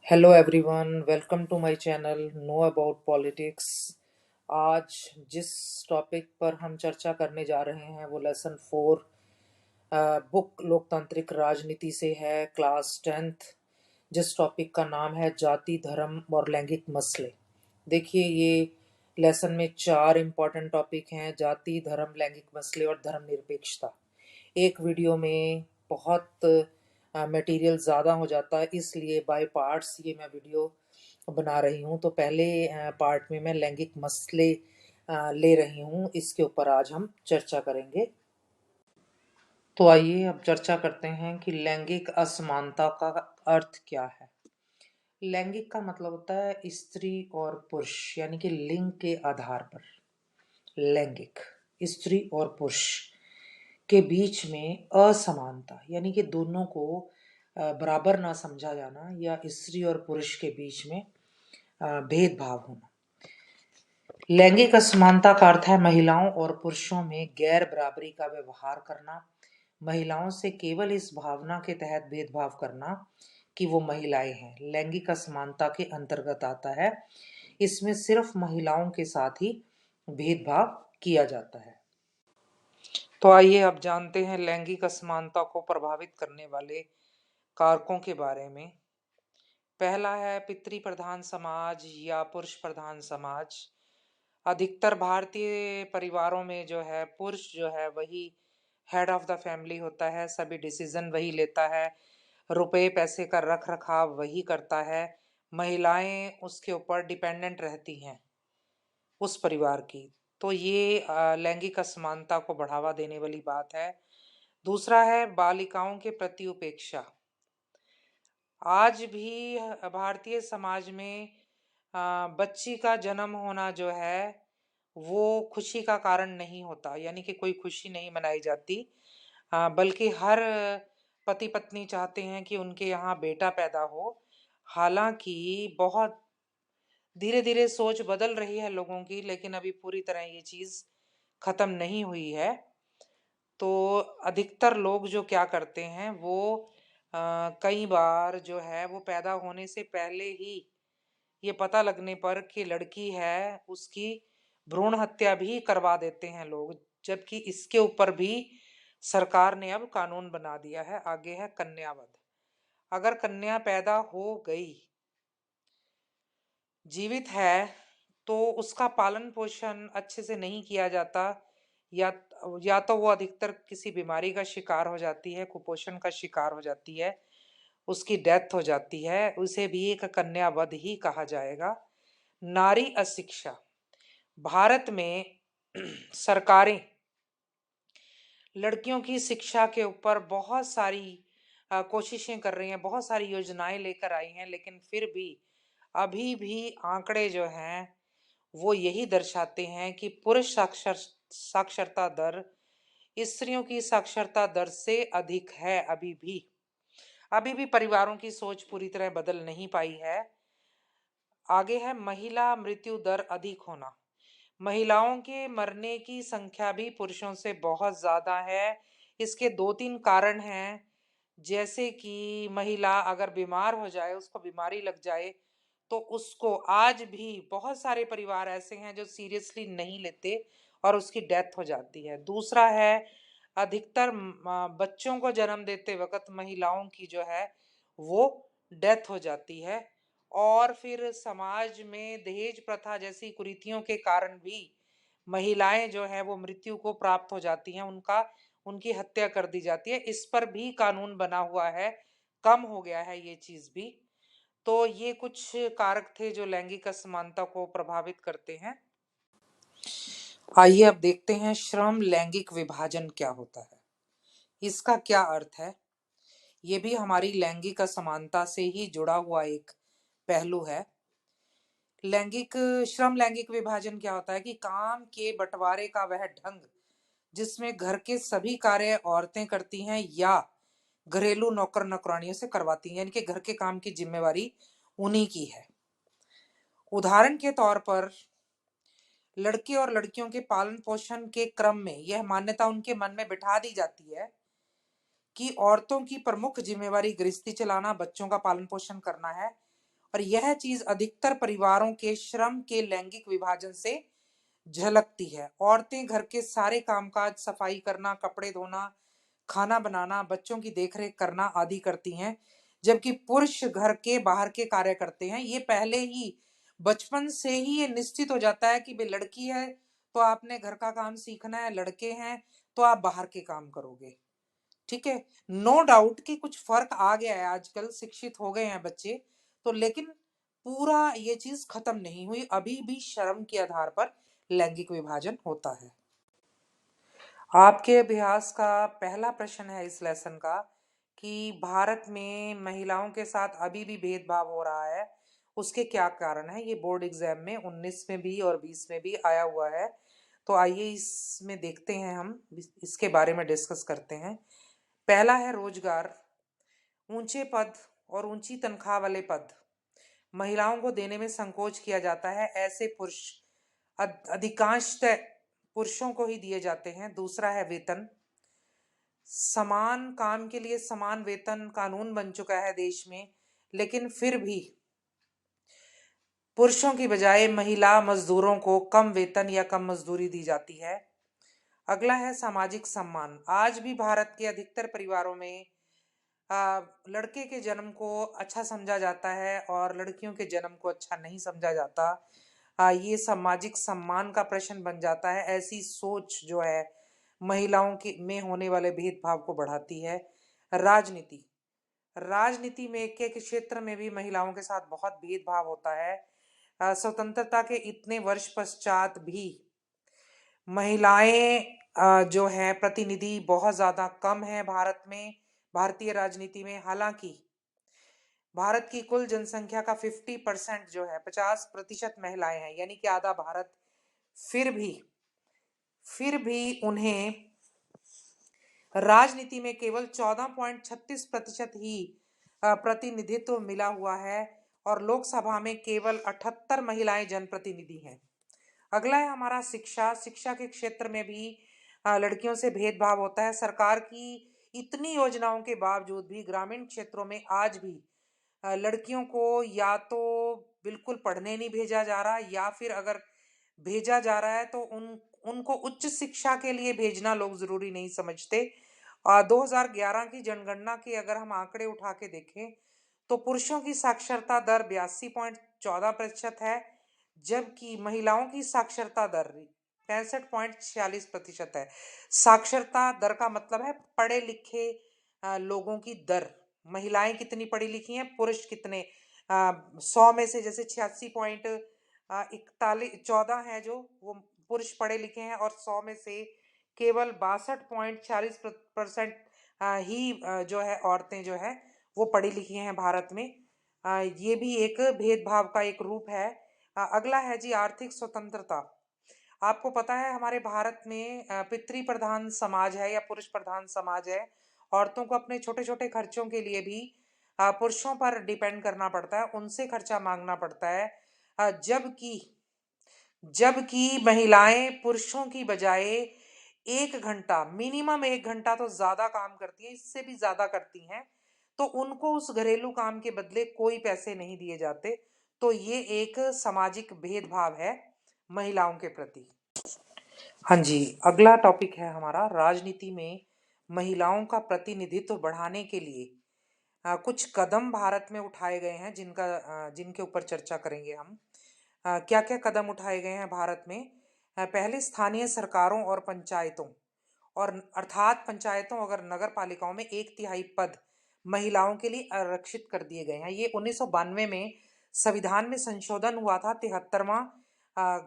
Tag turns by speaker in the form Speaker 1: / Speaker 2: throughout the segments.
Speaker 1: Hello everyone, welcome to my channel know about politics. आज जिस topic पर हम चर्चा करने जा रहे हैं वो लेसन 4 बुक लोकतांत्रिक राजनीति से है, क्लास 10th। जिस टॉपिक का नाम है जाति, धर्म और लैंगिक मसले। देखिए, ये लेसन में 4 इम्पॉर्टेंट टॉपिक हैं: जाति, धर्म, लैंगिक मसले और धर्मनिरपेक्षता। एक वीडियो में बहुत मटेरियल ज़्यादा हो जाता है, इसलिए बाय पार्ट्स ये मैं वीडियो बना रही हूँ। तो पहले पार्ट में मैं लैंगिक मसले ले रही हूँ, इसके ऊपर आज हम चर्चा करेंगे। तो आइए अब चर्चा करते हैं कि लैंगिक असमानता का अर्थ क्या है। लैंगिक का मतलब होता है स्त्री और पुरुष, यानी कि लिंग के आधार पर। लैंगिक स्त्री और पुरुष के बीच में असमानता, यानी कि दोनों को बराबर ना समझा जाना, या स्त्री और पुरुष के बीच में भेदभाव होना। लैंगिक असमानता का अर्थ है महिलाओं और पुरुषों में गैर बराबरी का व्यवहार करना, महिलाओं से केवल इस भावना के तहत भेदभाव करना कि वो महिलाएं हैं। लैंगिक असमानता के अंतर्गत आता है। इसमें सिर्फ महिलाओं के साथ ही भेदभाव किया जाता है। तो आइए अब जानते हैं लैंगिक असमानता को प्रभावित करने वाले कारकों के बारे में। पहला है पितृ प्रधान समाज या पुरुष प्रधान समाज। अधिकतर भारतीय परिवारों में जो है पुरुष जो है वही हेड ऑफ द फैमिली होता है, सभी डिसीजन वही लेता है, रुपए पैसे का रख रखाव वही करता है, महिलाएं उसके ऊपर डिपेंडेंट रहती हैं उस परिवार की। तो ये लैंगिक असमानता को बढ़ावा देने वाली बात है। दूसरा है बालिकाओं के प्रति उपेक्षा। आज भी भारतीय समाज में बच्ची का जन्म होना जो है वो खुशी का कारण नहीं होता, यानी कि कोई खुशी नहीं मनाई जाती, बल्कि हर पति पत्नी चाहते हैं कि उनके यहाँ बेटा पैदा हो। हालांकि बहुत धीरे धीरे सोच बदल रही है लोगों की, लेकिन अभी पूरी तरह ये चीज खत्म नहीं हुई है। तो अधिकतर लोग जो क्या करते हैं वो कई बार जो है वो पैदा होने से पहले ही ये पता लगने पर कि लड़की है उसकी भ्रूण हत्या भी करवा देते हैं लोग, जबकि इसके ऊपर भी सरकार ने अब कानून बना दिया है। आगे है कन्यावध। अगर कन्या पैदा हो गई, जीवित है, तो उसका पालन पोषण अच्छे से नहीं किया जाता, या या तो वो अधिकतर किसी बीमारी का शिकार हो जाती है, कुपोषण का शिकार हो जाती है, उसकी डेथ हो जाती है, उसे भी एक कन्यावध ही कहा जाएगा। नारी अशिक्षा। भारत में सरकारें लड़कियों की शिक्षा के ऊपर बहुत सारी कोशिशें कर रही हैं, बहुत सारी योजनाएं लेकर आई हैं, लेकिन फिर भी अभी भी आंकड़े जो हैं वो यही दर्शाते हैं कि पुरुष साक्षरता दर स्त्रियों की साक्षरता दर से अधिक है। अभी भी परिवारों की सोच पूरी तरह बदल नहीं पाई है। आगे है महिला मृत्यु दर अधिक होना। महिलाओं के मरने की संख्या भी पुरुषों से बहुत ज्यादा है। इसके 2-3 कारण हैं, जैसे कि महिला अगर बीमार हो जाए, उसको बीमारी लग जाए, तो उसको आज भी बहुत सारे परिवार ऐसे हैं जो सीरियसली नहीं लेते और उसकी डेथ हो जाती है। दूसरा है अधिकतर बच्चों को जन्म देते वक्त महिलाओं की जो है वो डेथ हो जाती है। और फिर समाज में दहेज प्रथा जैसी कुरीतियों के कारण भी महिलाएं जो है वो मृत्यु को प्राप्त हो जाती हैं, उनकी हत्या कर दी जाती है। इस पर भी कानून बना हुआ है, कम हो गया है ये चीज भी। तो ये कुछ कारक थे जो लैंगिक असमानता को प्रभावित करते हैं। आइए अब देखते हैं श्रम लैंगिक विभाजन क्या होता है, इसका क्या अर्थ है। ये भी हमारी लैंगिक असमानता से ही जुड़ा हुआ एक पहलू है। लैंगिक विभाजन क्या होता है कि काम के बंटवारे का वह ढंग जिसमें घर के सभी कार्य औरतें करती हैं या घरेलू नौकर नौकरानियों से करवाती हैं, यानी कि घर के काम की जिम्मेवारी उन्हीं की है। उदाहरण के तौर पर लड़के और लड़कियों के पालन पोषण के क्रम में यह मान्यता उनके मन में बिठा दी जाती है कि औरतों की प्रमुख जिम्मेवारी गृहस्थी चलाना, बच्चों का पालन पोषण करना है, और यह चीज अधिकतर परिवारों के श्रम के लैंगिक विभाजन से झलकती है। औरतें घर के सारे कामकाज, सफाई करना, कपड़े धोना, खाना बनाना, बच्चों की देखरेख करना आदि करती हैं, जबकि पुरुष घर के बाहर के कार्य करते हैं। ये पहले ही बचपन से ही ये निश्चित हो जाता है कि भाई लड़की है तो आपने घर का काम सीखना है, लड़के हैं तो आप बाहर के काम करोगे। ठीक है, नो डाउट कि कुछ फर्क आ गया है, आजकल शिक्षित हो गए हैं बच्चे तो, लेकिन पूरा ये चीज खत्म नहीं हुई, अभी भी श्रम के आधार पर लैंगिक विभाजन होता है। आपके अभ्यास का पहला प्रश्न है इस लेसन का कि भारत में महिलाओं के साथ अभी भी भेदभाव हो रहा है, उसके क्या कारण है। ये बोर्ड एग्जाम में 19 में भी और 20 में भी आया हुआ है, तो आइए इसमें देखते हैं, हम इसके बारे में डिस्कस करते हैं। पहला है रोजगार। ऊंचे पद और ऊंची तनख्वाह वाले पद महिलाओं को देने में संकोच किया जाता है, ऐसे पुरुष अधिकांशतः पुरुषों को ही दिए जाते हैं। दूसरा है वेतन। समान काम के लिए समान वेतन कानून बन चुका है देश में, लेकिन फिर भी पुरुषों की बजाय महिला मजदूरों को कम वेतन या कम मजदूरी दी जाती है। अगला है सामाजिक सम्मान। आज भी भारत के अधिकतर परिवारों में लड़के के जन्म को अच्छा समझा जाता है और लड़कियों के जन्म को अच्छा नहीं समझा जाता। ये सामाजिक सम्मान का प्रश्न बन जाता है। ऐसी सोच जो है महिलाओं के में होने वाले भेदभाव को बढ़ाती है। राजनीति। राजनीति में के क्षेत्र में भी महिलाओं के साथ बहुत भेदभाव होता है। स्वतंत्रता के इतने वर्ष पश्चात भी महिलाएं जो है प्रतिनिधि बहुत ज्यादा कम है भारत में, भारतीय राजनीति में। हालांकि भारत की कुल जनसंख्या का 50% जो है 50% महिलाएं हैं, यानी कि आधा भारत, फिर भी उन्हें राजनीति में केवल 14.36% ही प्रतिनिधित्व मिला हुआ है और लोकसभा में केवल 78 महिलाएं जनप्रतिनिधि हैं। अगला है हमारा शिक्षा। शिक्षा के क्षेत्र में भी लड़कियों से भेदभाव होता है। सरकार की इतनी योजनाओं के बावजूद भी ग्रामीण क्षेत्रों में आज भी लड़कियों को या तो बिल्कुल पढ़ने नहीं भेजा जा रहा, या फिर अगर भेजा जा रहा है तो उनको उच्च शिक्षा के लिए भेजना लोग जरूरी नहीं समझते। 2011 की जनगणना के अगर हम आंकड़े उठा के देखें तो पुरुषों की साक्षरता दर 82.14% है, जबकि महिलाओं की साक्षरता दर 65.46% है। साक्षरता दर का मतलब है पढ़े लिखे लोगों की दर। महिलाएं कितनी पढ़ी लिखी हैं, पुरुष कितने, 100 में से जैसे 86.41 है जो वो पुरुष पढ़े लिखे हैं, और 100 में से केवल 62.46% ही जो है औरतें जो है वो पढ़ी लिखी हैं भारत में। ये भी एक भेदभाव का एक रूप है। अगला है जी आर्थिक स्वतंत्रता। आपको पता है हमारे भारत में पितृ प्रधान समाज है या पुरुष प्रधान समाज है। औरतों को अपने छोटे छोटे खर्चों के लिए भी पुरुषों पर डिपेंड करना पड़ता है, उनसे खर्चा मांगना पड़ता है। जबकि महिलाएं पुरुषों की बजाय 1 घंटा, मिनिमम 1 घंटा तो ज्यादा काम करती हैं, इससे भी ज्यादा करती हैं, तो उनको उस घरेलू काम के बदले कोई पैसे नहीं दिए जाते। तो ये एक सामाजिक भेदभाव है महिलाओं के प्रति। हाँ जी, अगला टॉपिक है हमारा राजनीति में महिलाओं का प्रतिनिधित्व बढ़ाने के लिए कुछ कदम भारत में उठाए गए हैं, जिनके ऊपर चर्चा करेंगे हम। क्या क्या कदम उठाए गए हैं भारत में। पहले स्थानीय सरकारों और पंचायतों, और अर्थात पंचायतों अगर नगर पालिकाओं में 1/3 पद महिलाओं के लिए आरक्षित कर दिए गए हैं। ये 1992 में संविधान में संशोधन हुआ था, 73वां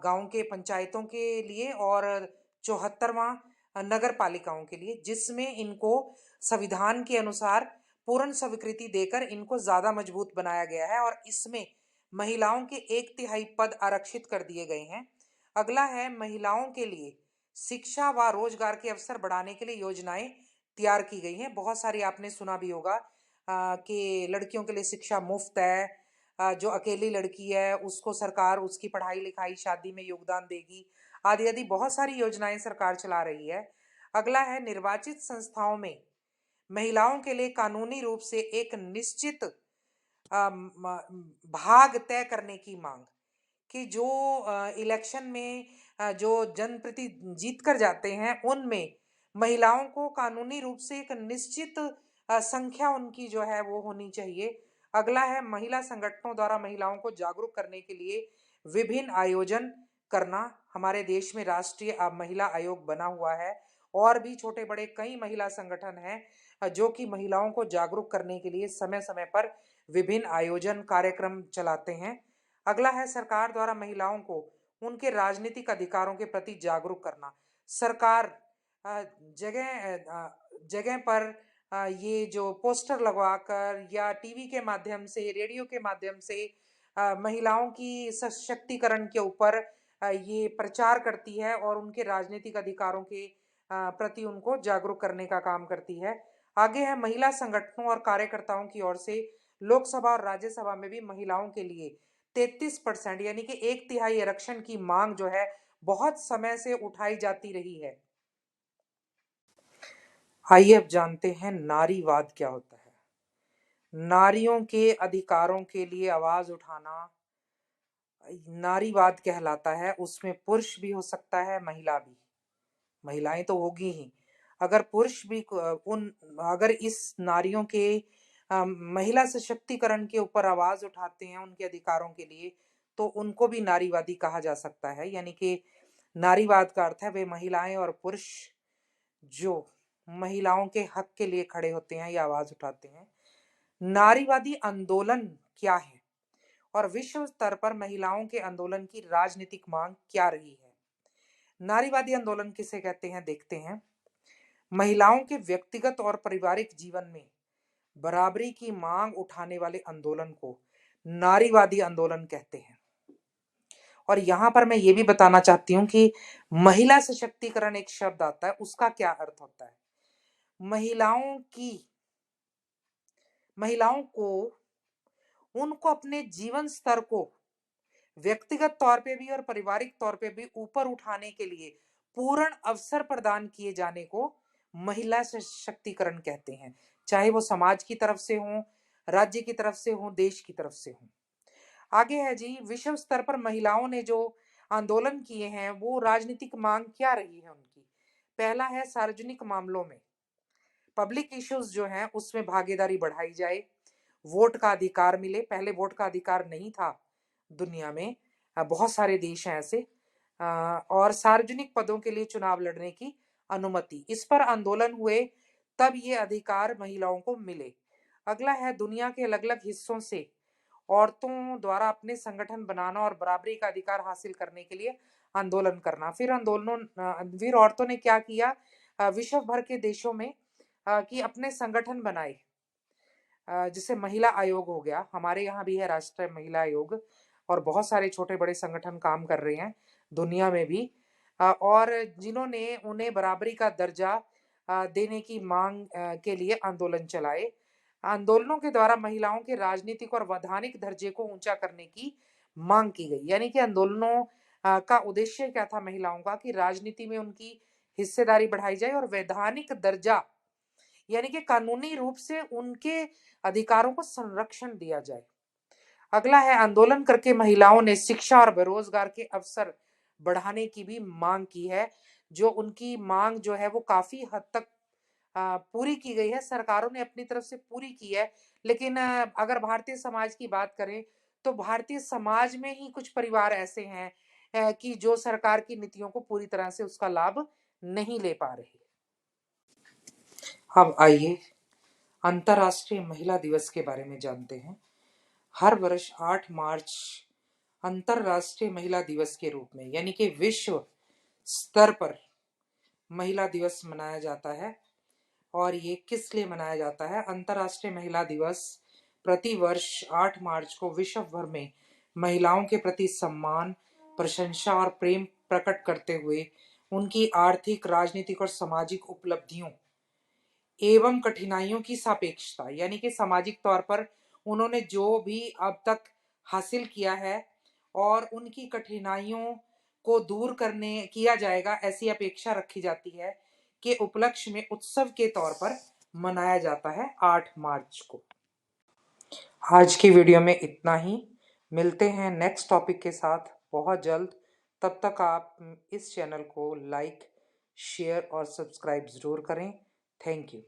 Speaker 1: गांव के पंचायतों के लिए और 74वां नगर पालिकाओं के लिए, जिसमें इनको संविधान के अनुसार पूर्ण स्वीकृति देकर इनको ज्यादा मजबूत बनाया गया है और इसमें महिलाओं के 1/3 पद आरक्षित कर दिए गए हैं। अगला है महिलाओं के लिए शिक्षा व रोजगार के अवसर बढ़ाने के लिए योजनाएं तैयार की गई हैं। बहुत सारी आपने सुना भी होगा कि लड़कियों के लिए शिक्षा मुफ्त है, जो अकेली लड़की है उसको सरकार उसकी पढ़ाई लिखाई शादी में योगदान देगी, आदि आदि बहुत सारी योजनाएं सरकार चला रही है। अगला है निर्वाचित संस्थाओं में महिलाओं के लिए कानूनी रूप से एक निश्चित भाग तय करने की मांग कि जो इलेक्शन में जो जनप्रति जीत कर जाते हैं उनमें महिलाओं को कानूनी रूप से एक निश्चित संख्या उनकी जो है वो होनी चाहिए। अगला है महिला संगठनों द्वारा महिलाओं को जागरूक करने के लिए विभिन्न आयोजन करना। हमारे देश में राष्ट्रीय महिला आयोग बना हुआ है और भी छोटे बड़े कई महिला संगठन हैं जो कि महिलाओं को जागरूक करने के लिए समय समय पर विभिन्न आयोजन कार्यक्रम चलाते हैं। अगला है सरकार द्वारा महिलाओं को उनके राजनीतिक अधिकारों के प्रति जागरूक करना। सरकार जगह जगह पर ये जो पोस्टर लगवाकर या टीवी के माध्यम से, रेडियो के माध्यम से महिलाओं की सशक्तिकरण के ऊपर ये प्रचार करती है और उनके राजनीतिक अधिकारों के प्रति उनको जागरूक करने का काम करती है। आगे है महिला संगठनों और कार्यकर्ताओं की ओर से लोकसभा और राज्यसभा में भी महिलाओं के लिए 33% यानी कि 1/3 आरक्षण की मांग जो है बहुत समय से उठाई जाती रही है। आइए अब जानते हैं नारीवाद क्या होता है। नारियों के अधिकारों के लिए आवाज उठाना नारीवाद कहलाता है। उसमें पुरुष भी हो सकता है, महिला भी। महिलाएं तो होगी ही। अगर पुरुष भी अगर इस नारियों के महिला सशक्तिकरण के ऊपर आवाज उठाते हैं उनके अधिकारों के लिए, तो उनको भी नारीवादी कहा जा सकता है। यानी कि नारीवाद का अर्थ है वे महिलाएं और पुरुष जो महिलाओं के हक के लिए खड़े होते हैं या आवाज उठाते हैं। नारीवादी आंदोलन क्या है और विश्व स्तर पर महिलाओं के आंदोलन की राजनीतिक मांग क्या रही है। नारीवादी आंदोलन किसे कहते हैं, देखते हैं। महिलाओं के व्यक्तिगत और पारिवारिक जीवन में बराबरी की मांग उठाने वाले आंदोलन को नारीवादी आंदोलन कहते हैं। और यहां पर मैं ये भी बताना चाहती हूं कि महिला सशक्तिकरण एक शब्द आता है, उसका क्या अर्थ होता है। महिलाओं को उनको अपने जीवन स्तर को व्यक्तिगत तौर पे भी और पारिवारिक तौर पे भी ऊपर उठाने के लिए पूर्ण अवसर प्रदान किए जाने को महिला सशक्तिकरण कहते हैं। चाहे वो समाज की तरफ से हो, राज्य की तरफ से हो, देश की तरफ से हो। आगे है जी, विश्व स्तर पर महिलाओं ने जो आंदोलन किए हैं वो राजनीतिक मांग क्या रही है उनकी। पहला है सार्वजनिक मामलों में, पब्लिक इश्यूज जो हैं उसमें भागीदारी बढ़ाई जाए, वोट का अधिकार मिले। पहले वोट का अधिकार नहीं था दुनिया में, बहुत सारे देश हैं ऐसे। और सार्वजनिक पदों के लिए चुनाव लड़ने की अनुमति, इस पर आंदोलन हुए तब ये अधिकार महिलाओं को मिले। अगला है दुनिया के अलग अलग हिस्सों से औरतों द्वारा अपने संगठन बनाना और बराबरी का अधिकार हासिल करने के लिए आंदोलन करना। फिर औरतों ने क्या किया, विश्व भर के देशों में कि अपने संगठन बनाए, जिसे महिला आयोग हो गया। हमारे यहाँ भी है राष्ट्रीय महिला आयोग और बहुत सारे छोटे बड़े संगठन काम कर रहे हैं दुनिया में भी, और जिन्होंने उन्हें बराबरी का दर्जा देने की मांग के लिए आंदोलन चलाए। आंदोलनों के द्वारा महिलाओं के राजनीतिक और वैधानिक दर्जे को ऊंचा करने की मांग की गई। यानी कि आंदोलनों का उद्देश्य क्या था महिलाओं का, कि राजनीति में उनकी हिस्सेदारी बढ़ाई जाए और वैधानिक दर्जा यानी कि कानूनी रूप से उनके अधिकारों को संरक्षण दिया जाए। अगला है आंदोलन करके महिलाओं ने शिक्षा और बेरोजगार के अवसर बढ़ाने की भी मांग की है। जो उनकी मांग जो है वो काफी हद तक पूरी की गई है, सरकारों ने अपनी तरफ से पूरी की है। लेकिन अगर भारतीय समाज की बात करें तो भारतीय समाज में ही कुछ परिवार ऐसे हैं कि जो सरकार की नीतियों को पूरी तरह से उसका लाभ नहीं ले पा रहे। अब आइए अंतर्राष्ट्रीय महिला दिवस के बारे में जानते हैं। हर वर्ष 8 मार्च अंतर्राष्ट्रीय महिला दिवस के रूप में यानी कि विश्व स्तर पर महिला दिवस मनाया जाता है। और ये किस लिए मनाया जाता है? अंतर्राष्ट्रीय महिला दिवस प्रति वर्ष 8 मार्च को विश्व भर में महिलाओं के प्रति सम्मान, प्रशंसा और प्रेम प्रकट करते हुए उनकी आर्थिक, राजनीतिक और सामाजिक उपलब्धियों एवं कठिनाइयों की सापेक्षता यानी कि सामाजिक तौर पर उन्होंने जो भी अब तक हासिल किया है और उनकी कठिनाइयों को दूर करने किया जाएगा, ऐसी अपेक्षा रखी जाती है के उपलक्ष्य में उत्सव के तौर पर मनाया जाता है 8 मार्च को। आज की वीडियो में इतना ही। मिलते हैं नेक्स्ट टॉपिक के साथ बहुत जल्द। तब तक आप इस चैनल को लाइक, शेयर और सब्सक्राइब ज़रूर करें। Thank you.